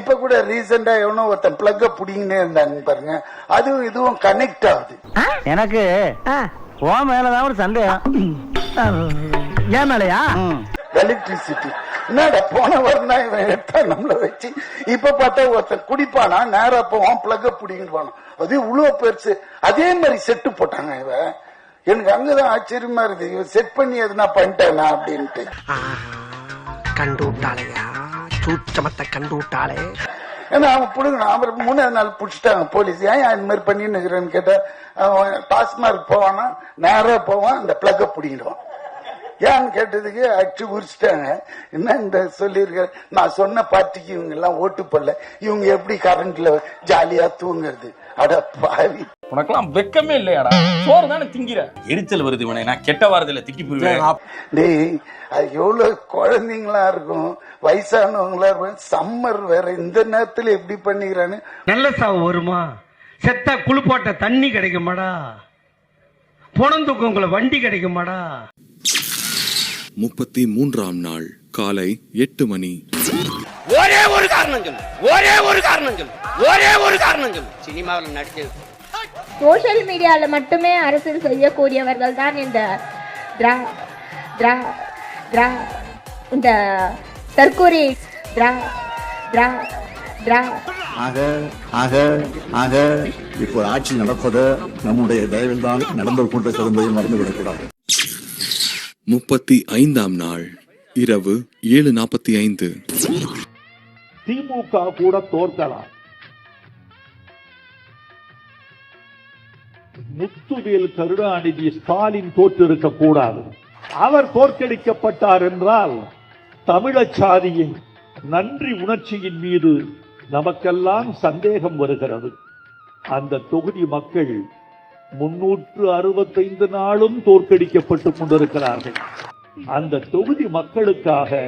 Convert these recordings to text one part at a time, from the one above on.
இப்ப கூட ரீசெண்டா எவனோ ஒருத்தன் பிளக்க புடிங்கன்னே இருந்தாங்க பாருங்க, அதுவும் இதுவும் கனெக்ட் ஆகுது. எனக்கு ஓ மேலதான் ஒரு சந்தேகம். ஏன் மேலையா? எலக்ட்ரிசிட்டி என்னடா போன வாரம் தான் இவன் எடுத்தா நம்மள வச்சு, இப்ப பார்த்தா ஒருத்தன் குடிப்பானா நேரா போவான் பிளக்க புடிங்கிட்டு, அது இவ்வளவு பெருசு. அதே மாதிரி செட்டு போட்டாங்க. இவன் எனக்கு அங்கதான் ஆச்சரியமா இருக்கு, இவன் செட் பண்ணி எதுனா பண்ணிட்டானா அப்படின்ட்டு. கண்டு விட்டாளையா, சூச்சமத்தை கண்டு விட்டாளே. ஏன்னா அவன் புடுங்கணும். அவர் 3ஆவது நாள் புடிச்சிட்டாங்க போலீஸ். ஏன் இந்த மாதிரி பண்ணின்னு கேட்டா, அவன் டாஸ்மார்க் போவானா நேரா போவான், அந்த பிளக்க புடிங்கிடுவான். ஏன்னு கேட்டதுக்கு அடிச்சு உரிச்சிட்டாங்க. என்ன இந்த சொல்லியிருக்க, நான் சொன்ன பார்ட்டிக்கு இவங்க எல்லாம் ஓட்டு போடல, இவங்க எப்படி கரண்ட்ல ஜாலியா தூங்குறது? அட பாவி, உனக்கெல்லாம் வெக்கமே இல்லையாடா? சோறு தானே திங்கிற. எரிச்சல் வருது இவனை, நான் கெட்ட வாரத்துல திக்கி போயிருவேன். டேய், அது எவ்வளவு குழந்தைங்களா இருக்கும், வயசானவங்களா இருக்கும், சம்மர் வேற, இந்த நேரத்துல எப்படி பண்ணிக்கிறான்னு. நல்ல சாவு வருமா? செத்தா குளிப்பாட்ட தண்ணி கிடைக்குமாடா? பொணந்துக்கு வண்டி கிடைக்குமாடா? 33ஆம் நாள் காலை 8 மணி. ஒரே ஒரு காரணம் சொல்லு, ஒரே ஒரு காரணம் சொல்லு, ஒரே ஒரு காரணம் சொல்லு. சினிமாவில் நடிச்சது. சோஷியல் மீடியால மட்டுமே அரசியல் செய்யக்கூடியவர்கள் தான் இந்த இந்த தற்கூரி இப்போ ஆட்சி நடப்பது நம்முடைய தயவில் தான் நடந்து கொண்டிருக்கிறது என்பதை மறந்துவிடக்கூடாது. 35ஆம் நாள் இரவு 7:45. திமுக கூட தோற்கலாம். முத்துவேல் கருணாநிதி ஸ்டாலின் தோற்றிருக்க கூடாது. அவர் தோற்கடிக்கப்பட்டார் என்றால் தமிழச்சாதியின் நன்றி உணர்ச்சியின் மீது நமக்கெல்லாம் சந்தேகம் வருகிறது. அந்த தொகுதி மக்கள் 365 நாளும் தோற்கடிக்கப்பட்டுக் கொண்டிருக்கிறார்கள். அந்த தொகுதி மக்களுக்காக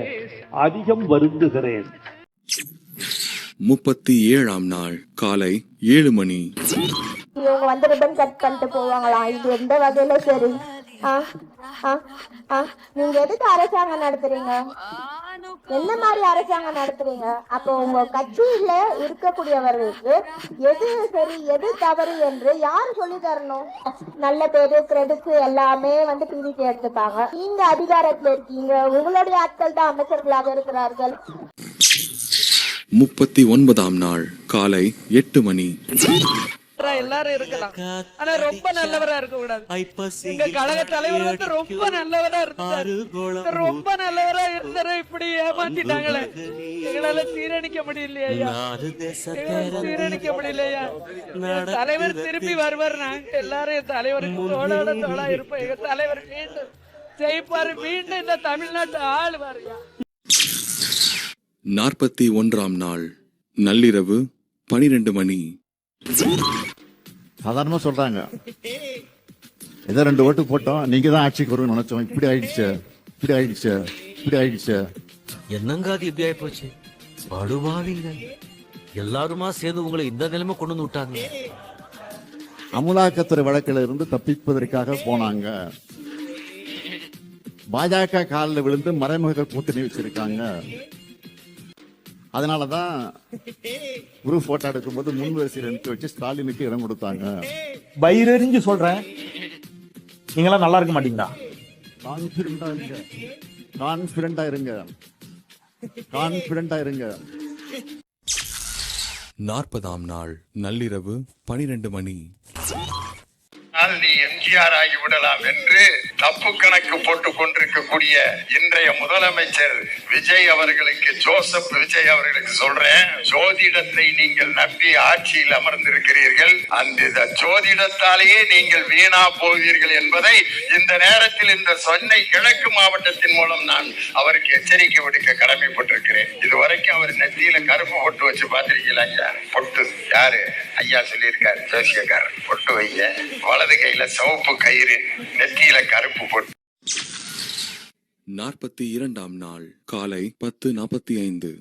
அதிகம் வருந்துகிறேன். 37ஆம் நாள் காலை 7 மணி. இவங்க வந்து ரிப்பன் கட் பண்ணிட்டு போவாங்களாம். இது எந்த வகையில சரி? நீங்க எதுக்கு அரசாங்கம் நடத்துறீங்க? என்ன மாதிரி அரசாங்கம் நடத்துறீங்க? அப்போ உங்க கட்சியில இருக்கக்கூடியவர்களுக்கு எது சரி எது தவறு என்று யாரு சொல்லி தரணும்? நல்ல பேரு கிரெடிட்ஸ் எல்லாமே வந்து பிரிச்சு எடுத்துப்பாங்க. நீங்க அதிகாரத்துல இருக்கீங்க, உங்களுடைய ஆட்கள் தான் அமைச்சர்களாக இருக்கிறார்கள். 39ஆம் நாள் காலை 8 மணி. எல்லாரும் இருக்கலாம், ஆனா ரொம்ப நல்லவரா இருக்க கூடாது. எங்க கழக தலைவர் வந்து ரொம்ப நல்லவரா இருந்தாரு, ரொம்ப நல்லவரா இருந்தாரு. இப்படி ஏமாத்திட்டாங்களே, எங்களால சீரணிக்க முடியலையா, சீரணிக்க முடியலையா? தலைவர் திருப்பி வருவார், நாங்க எல்லாரும் தலைவருக்கு தோளோட தோளா இருப்போம். எங்க தலைவர் மீண்டும் ஜெயிப்பாரு, மீண்டும் இந்த தமிழ்நாட்டு ஆளுவாரு. 41ஆம் நாள் நள்ளிரவு 12 மணி. சாதாரணமா சொல்றாங்க, ஏதோ 2 ஓட்டு போட்டோம், நீங்க தான் ஆட்சிக்கு வருவீங்கன்னு நினைச்சோம், இப்படி ஆயிடுச்சு, இப்படி ஆயிடுச்சு, இப்படி ஆயிடுச்சு. என்னங்க அது இப்படி ஆயி போச்சு? படுபாவீங்க எல்லாருமா சேர்ந்து உங்களை இந்த நிலைமை கொண்டு வந்து விட்டாங்க. அமலாக்கத்துறை வழக்கில் இருந்து தப்பிப்பதற்காக போனாங்க. பாஜக காலில் விழுந்து மறைமுக கூட்டணி வச்சிருக்காங்க. அதனாலதான் குரூப் போட்டோ எடுக்கும்போது முன் வரிசையில் நிறுத்தி வச்சு ஸ்டாலினுக்கு இடம் கொடுத்தாங்க. பயிரெறிஞ்சு சொல்றேன், நீங்களாம் நல்லா இருக்க மாட்டீங்களா? கான்பிடண்டா இருங்க. 40ஆம் நாள் நள்ளிரவு 12 மணி. நீ எம்ஜிஆர் ஆகிவிடலாம் என்று தப்பு கணக்கு போட்டுக் கொண்டிருக்கக்கூடிய இன்றைய முதலமைச்சர் விஜய் அவர்களுக்கு, ஜோசப் விஜய் அவர்களுக்கு சொல்றேன், ஜோதிடத்தை நீங்கள் நம்பி ஆட்சியில் அமர்ந்திருக்கிறீர்கள். அந்த ஜோதிடத்தாலேயே நீங்கள் வீணா போவீர்கள் என்பதை இந்த நேரத்தில் இந்த சென்னை கிழக்கு மாவட்டத்தின் மூலம் நான் அவருக்கு எச்சரிக்கை விடுக்க கடமைப்பட்டிருக்கிறேன். இதுவரைக்கும் அவர் நெத்தியில கருப்பு பொட்டு வச்சு பார்த்திருக்கீங்களா? ஐயா பொட்டு யாரு ஐயா சொல்லியிருக்காரு, ஜோசியக்காரர். பொட்டு வைய, வலது கையில சிவப்பு கயிறு, நெத்தியில கருப்பு பொட்டு. 42ஆம் நாள் காலை 10:45.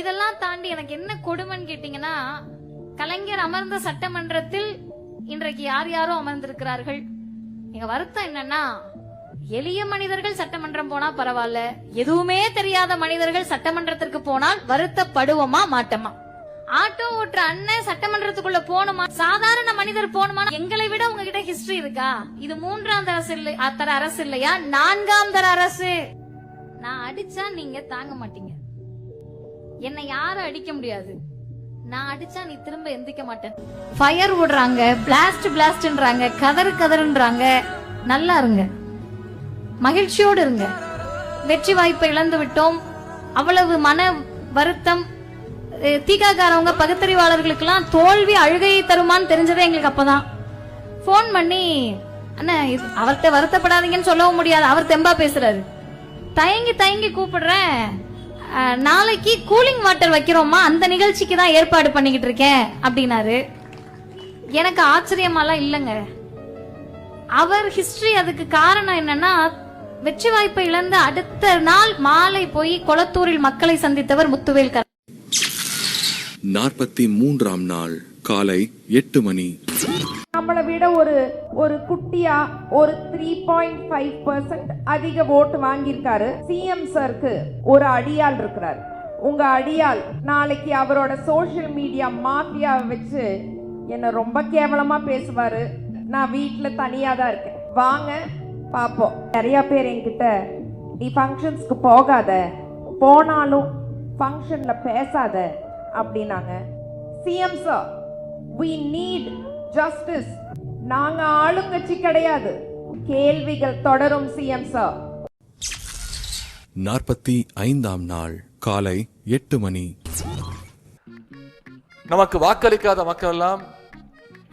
இதெல்லாம் தாண்டி எனக்கு என்ன கொடுமைன்னு கேட்டீங்கன்னா, கலைஞர் அமர்ந்த சட்டமன்றத்தில் இன்றைக்கு யார் யாரோ அமர்ந்திருக்கிறார்கள். எங்க வருத்தம் என்னன்னா, எளிய மனிதர்கள் சட்டமன்றம் போனா பரவாயில்ல, எதுவுமே தெரியாத மனிதர்கள் சட்டமன்றத்திற்கு போனால் வருத்தப்படுவோமா மாட்டோமா? ஆட்டோ ஓட்டுற அண்ணன் சட்டமன்றத்துக்குள்ள போகணுமா? சாதாரண மனிதர் போகணுமா? எங்களை விட உங்ககிட்ட ஹிஸ்டரி இருக்கா? இது 3ஆம் தர அரசு இல்லையா, 4ஆம் தர அரசு. நான் அடிச்சா நீங்க தாங்க மாட்டீங்க, என்னை யாரும் அடிக்க முடியாது. நான் அடிச்சா நீ திரும்ப எந்திக்க மாட்டேன். ஃபயர் விடுறாங்க, பிளாஸ்ட்ன்றாங்க, கதறுன்றாங்க. நல்லா இருங்க, மகிழ்ச்சியோடு இருங்க. வெற்றி வாய்ப்பை இழந்து விட்டோம், அவ்வளவு மன வருத்தம். தீகாக்காரவங்க பகுத்தறிவாளர்களுக்கெல்லாம் தோல்வி அழுகையை தருமான்னு தெரிஞ்சதே எங்களுக்கு அப்பதான். போன் பண்ணி அண்ணா அவர்கிட்ட வருத்தப்படாதீங்கன்னு சொல்லவும் முடியாது, அவர் தெம்பா பேசுறாரு. தயங்கி கூப்பிடுறேன், நாளைக்கு கூலிங் வாட்டர் வைக்கிறோமா, அந்த நிகழ்ச்சிக்கு தான் ஏற்பாடு பண்ணிக்கிட்டு இருக்கேன் அப்படின்னாரு. எனக்கு ஆச்சரியமாலாம் இல்லைங்க. அவர் ஹிஸ்டரி அதுக்கு காரணம் என்னன்னா, வெற்றி வாய்ப்பை இழந்த அடுத்த நாள் மாலை போய் கொளத்தூரில் மக்களை சந்தித்தவர் முத்துவேல். 43ஆம் நாள் காலை 8 மணி. நம்மளை விட ஒரு குட்டியா ஒரு 3.5% அதிக ஓட்டு வாங்கியிருக்காரு. சிஎம் சருக்கு ஒரு அடியாள் இருக்கிறார். உங்க அடியாள் நாளைக்கு அவரோட சோசியல் மீடியா மாஃபியாவை வச்சு என்ன ரொம்ப கேவலமா பேசுவாரு. நான் வீட்டுல தனியா தான் இருக்கேன், வாங்க பாப்போம். நிறைய பேர் என்கிட்ட நீ ஃபங்க்ஷன்ஸ்க்கு போகாத, போனாலும் ஃபங்க்ஷன்ல பேசாத அப்படின்னாங்க. CM sir, we need justice. நாங்க ஆளுங்கட்சி கிடையாது, கேள்விகள் தொடரும் சிஎம் சார். 45ஆம் நாள் காலை 8 மணி. நமக்கு வாக்களிக்காத மக்கள் எல்லாம்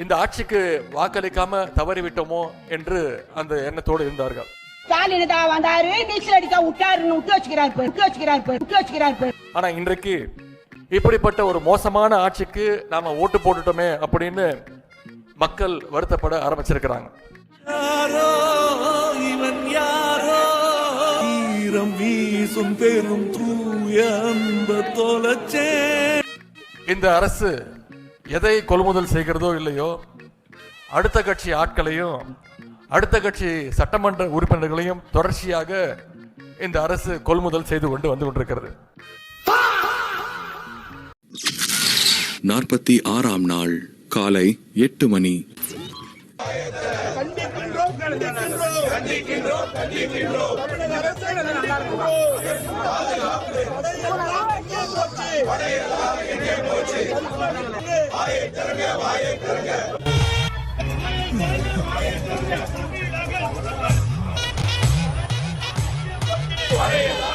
இந்த ஆட்சிக்கு வாக்களிக்காம தவறிவிட்டோமோ என்று அந்த எண்ணத்தோடு இருந்தார்கள். ஸ்டாலின் தான் வந்தாரு, நீச்சல் அடிக்க விட்டாருன்னு விட்டு வச்சுக்கிறாரு. ஆனா இன்றைக்கு இப்படிப்பட்ட ஒரு மோசமான ஆட்சிக்கு நாம ஓட்டு போட்டுட்டோமே அப்படின்னு மக்கள் வருத்தப்பட ஆரம்பிச்சிருக்கிறாங்க. இந்த அரசு எதை கொள்முதல் செய்கிறதோ இல்லையோ, அடுத்த கட்சி ஆட்களையும் அடுத்த கட்சி சட்டமன்ற உறுப்பினர்களையும் தொடர்ச்சியாக இந்த அரசு கொள்முதல் செய்து கொண்டு வந்து கொண்டிருக்கிறது. 46ஆம் நாள் காலை 8 மணி. வாயை